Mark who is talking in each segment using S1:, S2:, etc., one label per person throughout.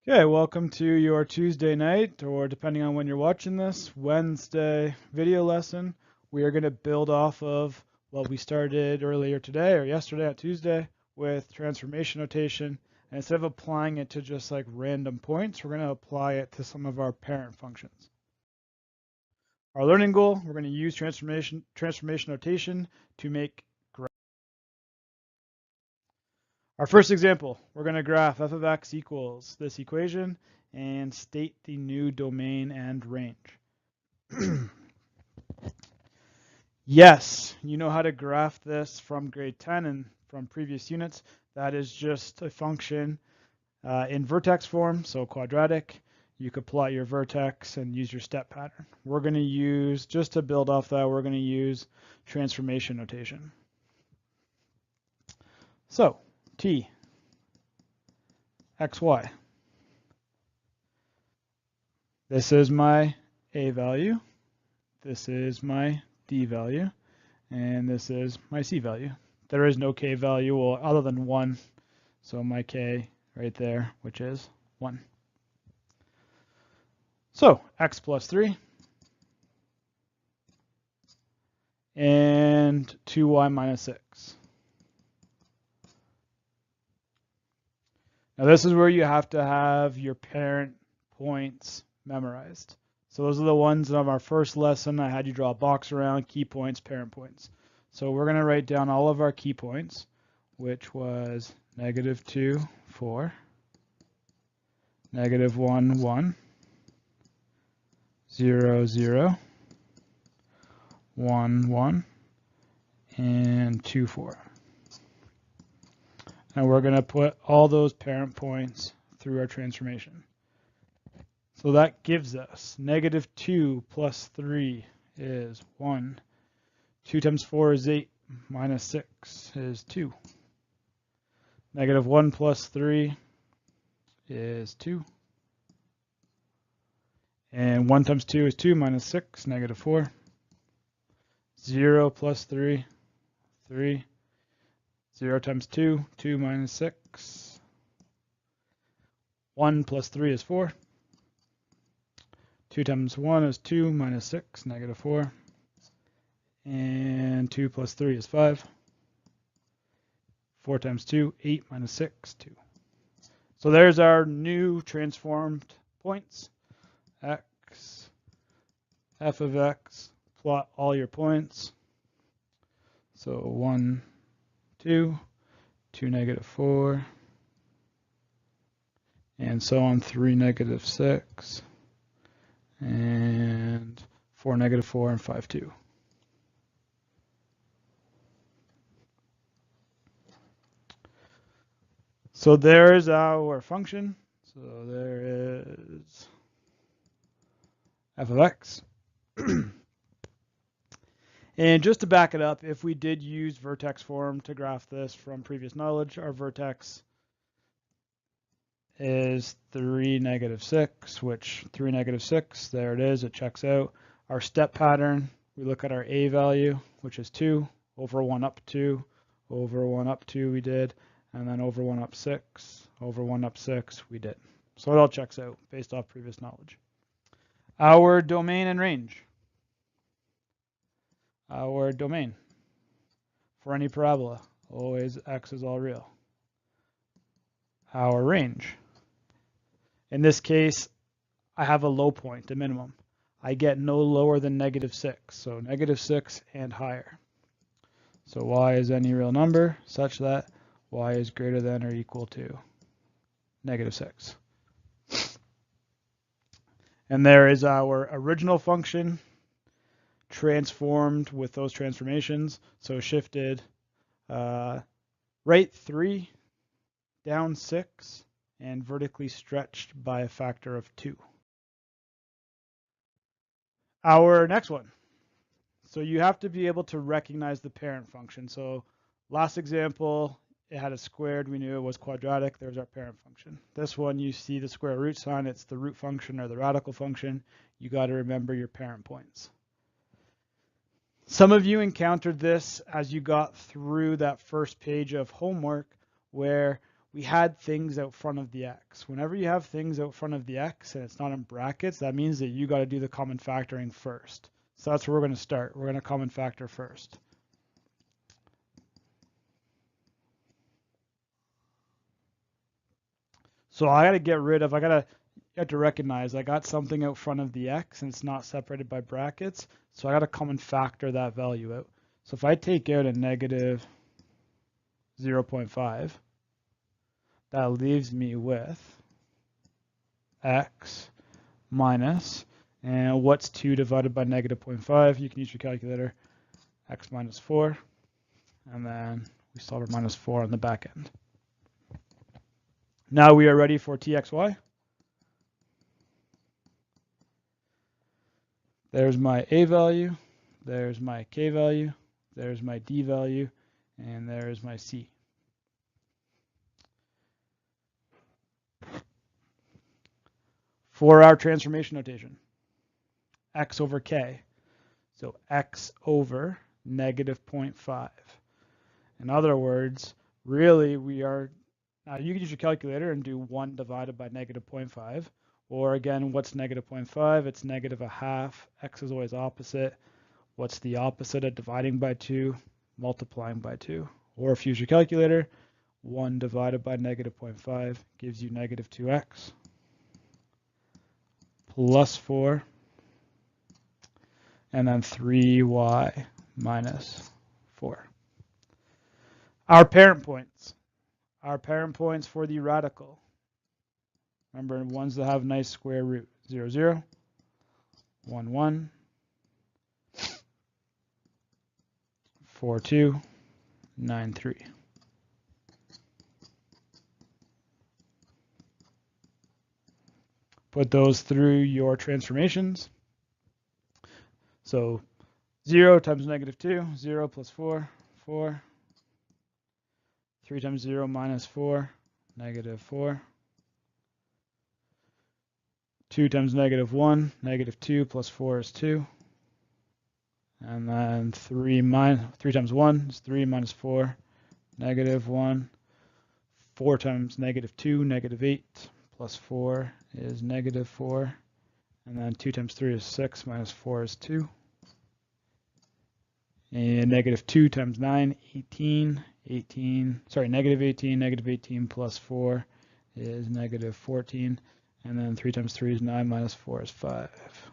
S1: Okay, welcome to your Tuesday night, or depending on when you're watching this, Wednesday video lesson. We are going to build off of what we started earlier today or yesterday on Tuesday with transformation notation. And instead of applying it to just like random points, we're going to apply it to some of our parent functions. Our learning goal, we're going to use transformation notation to make graphs. Our first example, we're going to graph f of x equals this equation and state the new domain and range. Yes, you know how to graph this from grade 10 and from previous units. That is just a function in vertex form, so quadratic. You could plot your vertex and use your step pattern. We're going to use, just to build off that, we're going to use transformation notation. So, t, xy. This is my a value. This is my d value. And this is my c value. There is no k value other than 1. So my k right there, which is 1. So x plus 3 and 2y minus 6. Now this is where you have to have your parent points memorized. So those are the ones of our first lesson. I had you draw a box around key points, parent points. So we're going to write down all of our key points, which was -2, 4, -1, 1, 0, 0, 1, 1, and 2, 4. And we're going to put all those parent points through our transformation. So that gives us -2 plus 3 is 1. 2 times 4 is 8, minus 6 is 2. -1 plus 3 is 2. And 1 times 2 is 2, minus 6, -4. 0 plus 3, 3. 0 times 2, 2 minus 6. 1 plus 3 is 4. 2 times 1 is 2, minus 6, -4. And 2 plus 3 is 5. 4 times 2, 8 minus 6, 2. So there's our new transformed points. X, f of x, plot all your points. So 1, 2, 2, -4, and so on, 3, -6, and 4, -4, and 5, 2. So there is our function. So there is f of x. And just to back it up, if we did use vertex form to graph this from previous knowledge, our vertex is 3, -6, which 3, -6, there it is, it checks out. Our step pattern, we look at our a value, which is 2, over 1 up 2, over 1 up 2 we did, and then over 1 up 6, over 1 up 6 we did. So it all checks out based off previous knowledge. Our domain and range. Our domain for any parabola, always x is all real. Our range. In this case, I have a low point, a minimum. I get no lower than -6, so -6 and higher. So y is any real number such that y is greater than or equal to -6. And there is our original function transformed with those transformations. So shifted right 3, down 6, and vertically stretched by a factor of 2. Our next one. So you have to be able to recognize the parent function. So last example, it had a squared. We knew it was quadratic. There's our parent function. This one, you see the square root sign. It's the root function or the radical function. You got to remember your parent points. Some of you encountered this as you got through that first page of homework where we had things out front of the x. Whenever you have things out front of the x and it's not in brackets, that means that you got to do the common factoring first. So that's where we're going to start. We're going to common factor first. So I got to get rid of, you have to recognize I got something out front of the x and it's not separated by brackets. So I got to common factor that value out. So if I take out a negative 0.5, that leaves me with x minus, and what's 2 divided by negative 0.5? You can use your calculator, x minus 4, and then we still have our minus 4 on the back end. Now we are ready for txy. There's my a value, there's my k value, there's my d value, and there's my c. For our transformation notation, x over k, so x over negative 0.5. In other words, really we are, now you can use your calculator and do 1 divided by negative 0.5, or again, what's negative 0.5? It's negative 1/2. X is always opposite. What's the opposite of dividing by 2? Multiplying by 2. Or if you use your calculator, 1 divided by negative 0.5 gives you negative 2x plus 4, and then 3y minus 4. Our parent points. Our parent points for the radical. Remember, ones that have nice square root. 0, 0, 1, 1, 4, 2, 9, 3. Put those through your transformations. So 0 times negative 2, 0 plus 4, 4. 3 times 0 minus 4, negative 4. 2 times negative 1, negative 2 plus 4 is 2. And then 3 times 1 is 3 minus 4, negative 1. 4 times negative 2, negative 8, plus 4 is negative 4. And then 2 times 3 is 6, minus 4 is 2. And negative 2 times 9, 18. Negative 18 plus 4 is negative 14. And then 3 times 3 is 9, minus 4 is 5.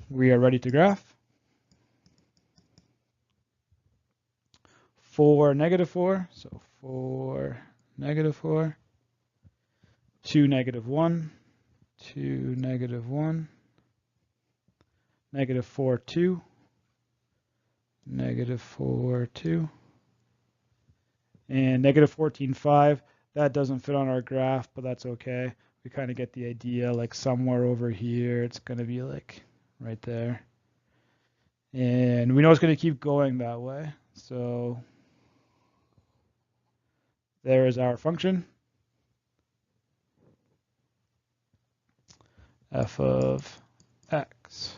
S1: We are ready to graph. For negative 4, so 4, negative 4. 2, negative 1. 2, negative 1. Negative 4, 2. Negative 4, 2. And negative 14, 5. That doesn't fit on our graph, but that's okay. We kind of get the idea, like somewhere over here, it's going to be like right there. And we know it's going to keep going that way. So there is our function. F of x.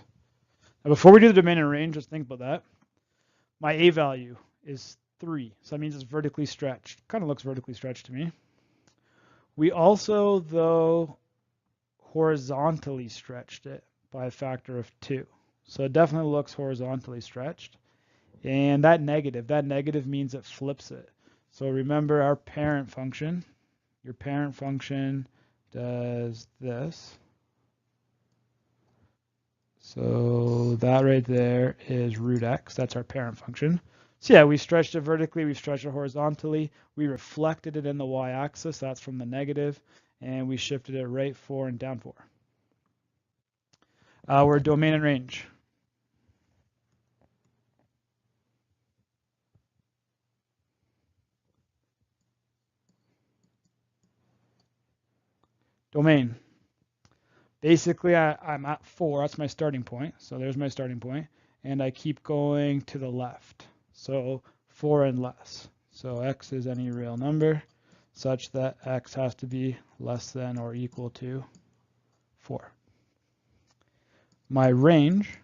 S1: Now before we do the domain and range, let's think about that. My a value is 3, so that means it's vertically stretched. Kind of looks vertically stretched to me. We also, though, horizontally stretched it by a factor of 2. So it definitely looks horizontally stretched. And that negative means it flips it. So remember our parent function. Your parent function does this. So that right there is root x. That's our parent function. So yeah, we stretched it vertically, we stretched it horizontally, we reflected it in the y-axis, that's from the negative, and we shifted it right 4 and down 4. We're domain and range. Domain. Basically, I'm at 4, that's my starting point, so there's my starting point, and I keep going to the left. So 4 and less. So x is any real number such that x has to be less than or equal to 4. My range,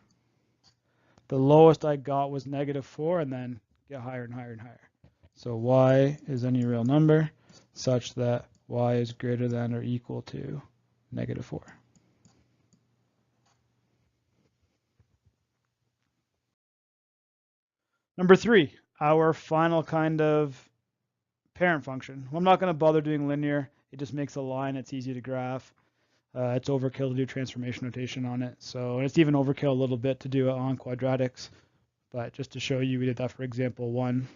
S1: the lowest I got was negative 4, and then get higher and higher and higher. So y is any real number such that y is greater than or equal to -4. Number 3, our final kind of parent function. Well, I'm not going to bother doing linear. It just makes a line. It's easy to graph. It's overkill to do transformation notation on it. So it's even overkill a little bit to do it on quadratics. But just to show you, we did that for example 1.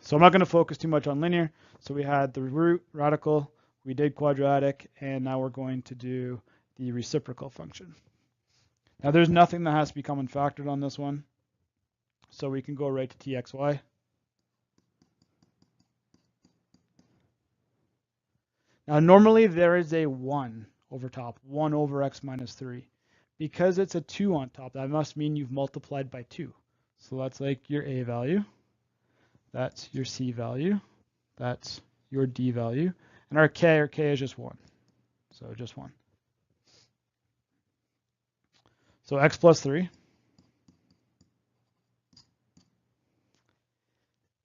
S1: So I'm not going to focus too much on linear. So we had the root, radical, we did quadratic, and now we're going to do the reciprocal function. Now there's nothing that has to be common factored on this one. So we can go right to txy. Now normally there is a 1 over top, 1 over x minus 3. Because it's a 2 on top, that must mean you've multiplied by 2. So that's like your a value. That's your c value. That's your d value. And our k is just 1. So just 1. So x plus 3.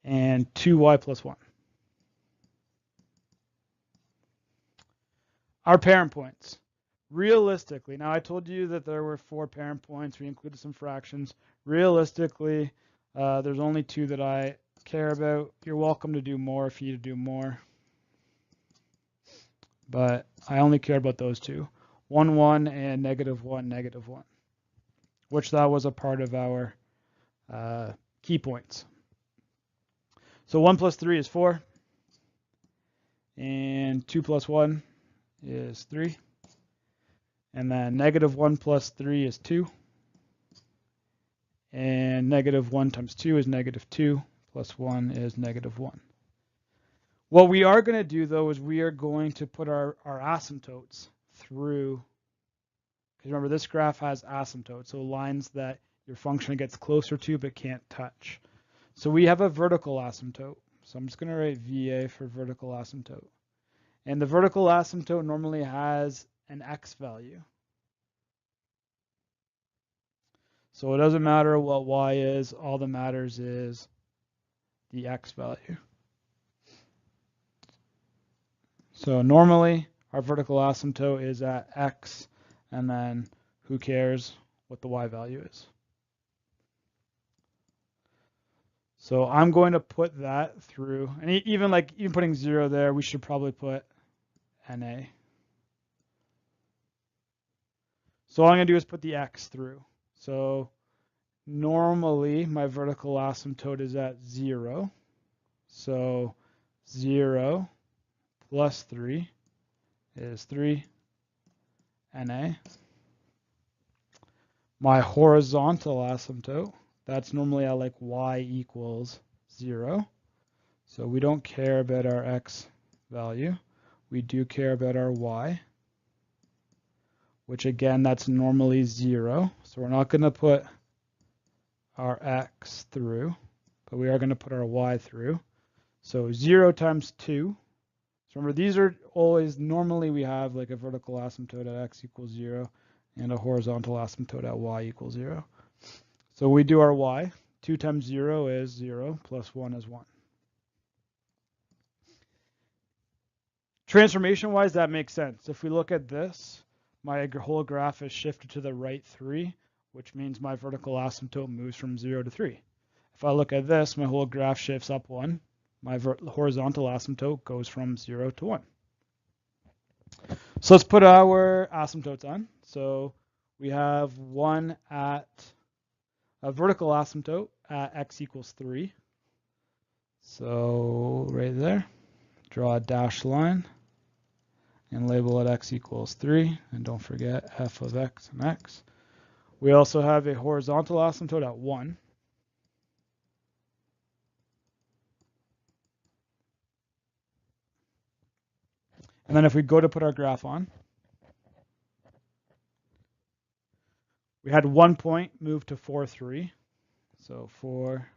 S1: And 2y plus 1. Our parent points. Realistically, now I told you that there were 4 parent points. We included some fractions. Realistically, there's only 2 that I care about. You're welcome to do more if you need to do more. But I only care about those 2. 1, 1, and -1, -1. Which that was a part of our key points. So 1 plus 3 is 4. And 2 plus 1 is 3. And then -1 plus 3 is 2. And -1 times 2 is -2. Plus 1 is -1. What we are going to do, though, is we are going to put our asymptotes through. Because remember, this graph has asymptotes, so lines that your function gets closer to but can't touch. So we have a vertical asymptote. So I'm just going to write VA for vertical asymptote. And the vertical asymptote normally has an x value. So it doesn't matter what y is, all that matters is the x value. So normally our vertical asymptote is at x, and then who cares what the y value is. So I'm going to put that through, and even putting 0 there, we should probably put NA. So all I'm going to do is put the x through. So normally my vertical asymptote is at 0. So 0 plus 3 is 3 NA. My horizontal asymptote, that's normally at like y equals 0. So we don't care about our x value. We do care about our y, which again, that's normally 0. So we're not going to put our x through, but we are going to put our y through. So 0 times 2. So remember, these are always, normally we have like a vertical asymptote at x equals 0 and a horizontal asymptote at y equals 0. So we do our y. 2 times 0 is 0, plus 1 is 1. Transformation-wise, that makes sense. If we look at this, my whole graph is shifted to the right 3, which means my vertical asymptote moves from 0 to 3. If I look at this, my whole graph shifts up 1. My horizontal asymptote goes from 0 to 1. So let's put our asymptotes on. So we have one at a vertical asymptote at x equals 3. So right there, draw a dashed line and label it x equals 3. And don't forget f of x and x. We also have a horizontal asymptote at 1. And then if we go to put our graph on, we had 1 point move to 4, 3. So 4,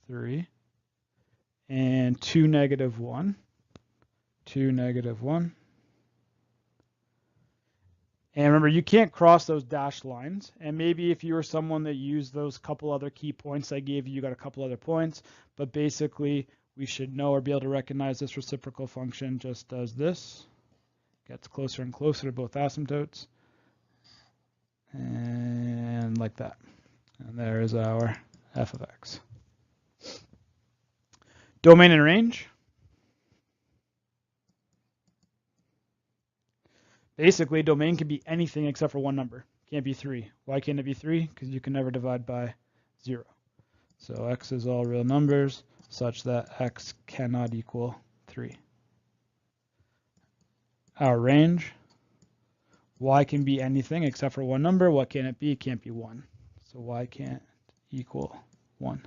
S1: 3. And 2, -1. 2, -1. And remember, you can't cross those dashed lines. And maybe if you were someone that used those couple other key points I gave you, you got a couple other points. But basically, we should know or be able to recognize this reciprocal function just does this. Gets closer and closer to both asymptotes. And like that. And there is our f of x. Domain and range. Basically, domain can be anything except for one number. Can't be 3. Why can't it be 3? Because you can never divide by 0. So x is all real numbers such that x cannot equal 3. Our range, y can be anything except for one number. What can it be? It can't be 1. So y can't equal 1.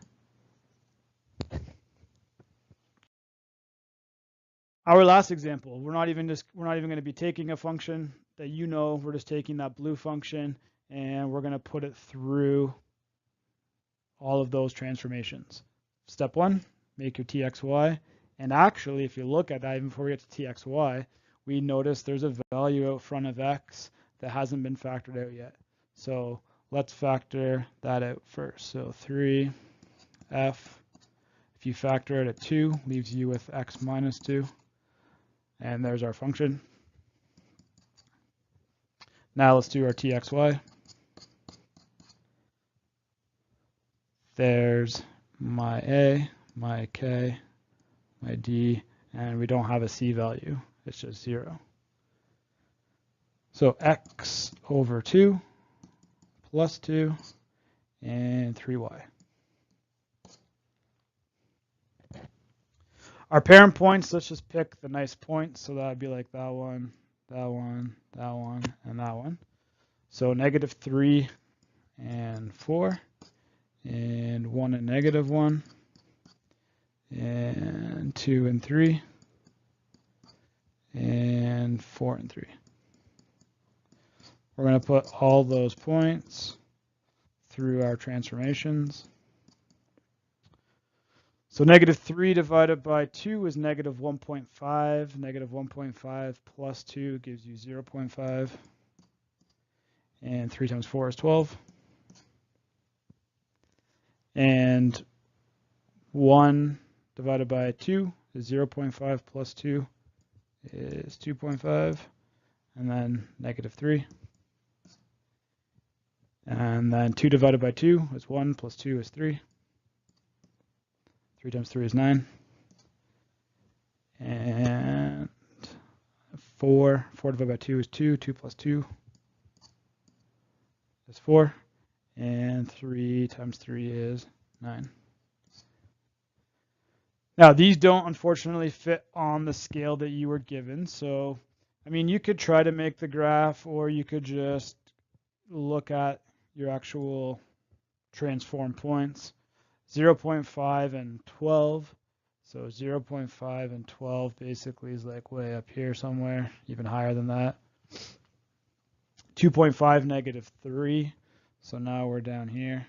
S1: Our last example, we're not even going to be taking a function that you know. We're just taking that blue function and we're going to put it through all of those transformations. Step 1, make your txy. And actually, if you look at that, even before we get to txy, we notice there's a value out front of x that hasn't been factored out yet. So let's factor that out first. So 3f, if you factor it at 2, leaves you with x minus 2. And there's our function. Now let's do our txy. There's my a, my k, my d, and we don't have a c value. It's just 0. So x over 2 plus 2 and 3y. Our parent points, let's just pick the nice points. So that would be like that one, that one, that one, and that one. So -3 and 4, and 1 and -1, and 2 and 3, and 4 and 3. We're going to put all those points through our transformations. So -3 divided by 2 is -1.5. -1.5 plus 2 gives you 0.5. And 3 times 4 is 12. And 1 divided by 2 is 0.5 plus 2 is 2.5. And then -3. And then 2 divided by 2 is 1 plus 2 is 3. 3 times 3 is 9. And 4 divided by 2 is 2. 2 plus 2 is 4. And 3 times 3 is 9. Now, these don't unfortunately fit on the scale that you were given. So, I mean, you could try to make the graph, or you could just look at your actual transform points. 0.5 and 12. So 0.5 and 12 basically is like way up here somewhere, even higher than that. 2.5, -3. So now we're down here.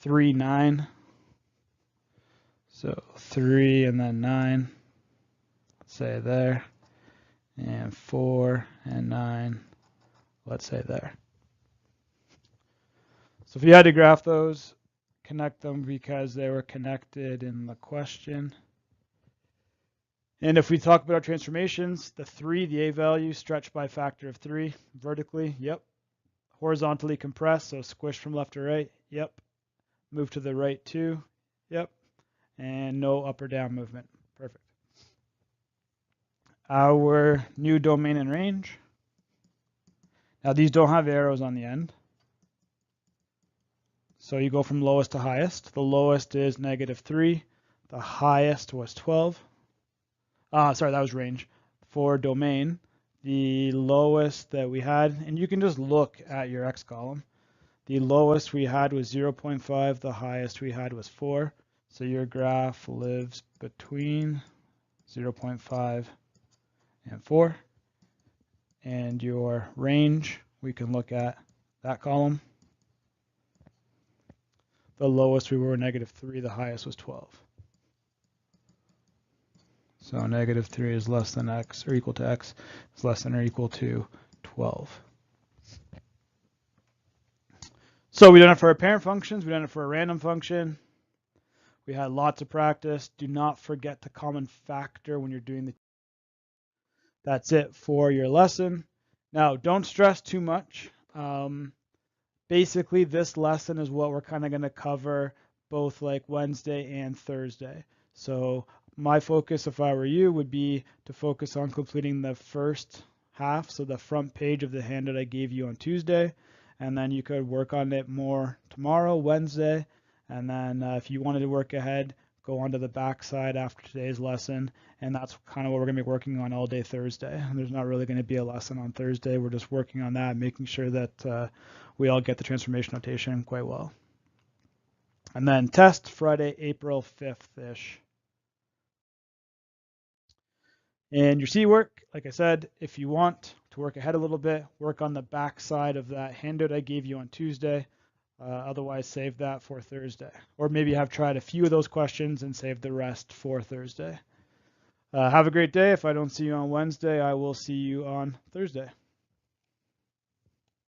S1: 3, 9. So 3 and then 9, let's say there. And 4 and 9, let's say there. So if you had to graph those, connect them because they were connected in the question. And if we talk about our transformations, the 3, the a value, stretched by a factor of 3 vertically, yep. Horizontally compressed, so squish from left to right, yep. Move to the right 2, yep. And no up or down movement, perfect. Our new domain and range. Now these don't have arrows on the end. So you go from lowest to highest. The lowest is -3. The highest was 12. Sorry, that was range. For domain, the lowest that we had, and you can just look at your x column. The lowest we had was 0.5. The highest we had was 4. So your graph lives between 0.5 and 4. And your range, we can look at that column. The lowest we were -3, the highest was 12. So -3 is less than x, or equal to x, is less than or equal to 12. So we done it for our parent functions, we done it for a random function. We had lots of practice. Do not forget the common factor when you're doing the. That's it for your lesson. Now, don't stress too much. Basically, this lesson is what we're kind of going to cover both like Wednesday and Thursday. So my focus, if I were you, would be to focus on completing the first half, so the front page of the handout I gave you on Tuesday, and then you could work on it more tomorrow, Wednesday, and then if you wanted to work ahead, go on to the back side after today's lesson, and that's kind of what we're going to be working on all day Thursday. And there's not really going to be a lesson on Thursday. We're just working on that, making sure that we all get the transformation notation quite well. And then test Friday, April 5th-ish. And your C work, like I said, if you want to work ahead a little bit, work on the back side of that handout I gave you on Tuesday. Otherwise, save that for Thursday. Or maybe have tried a few of those questions and save the rest for Thursday. Have a great day. If I don't see you on Wednesday, I will see you on Thursday.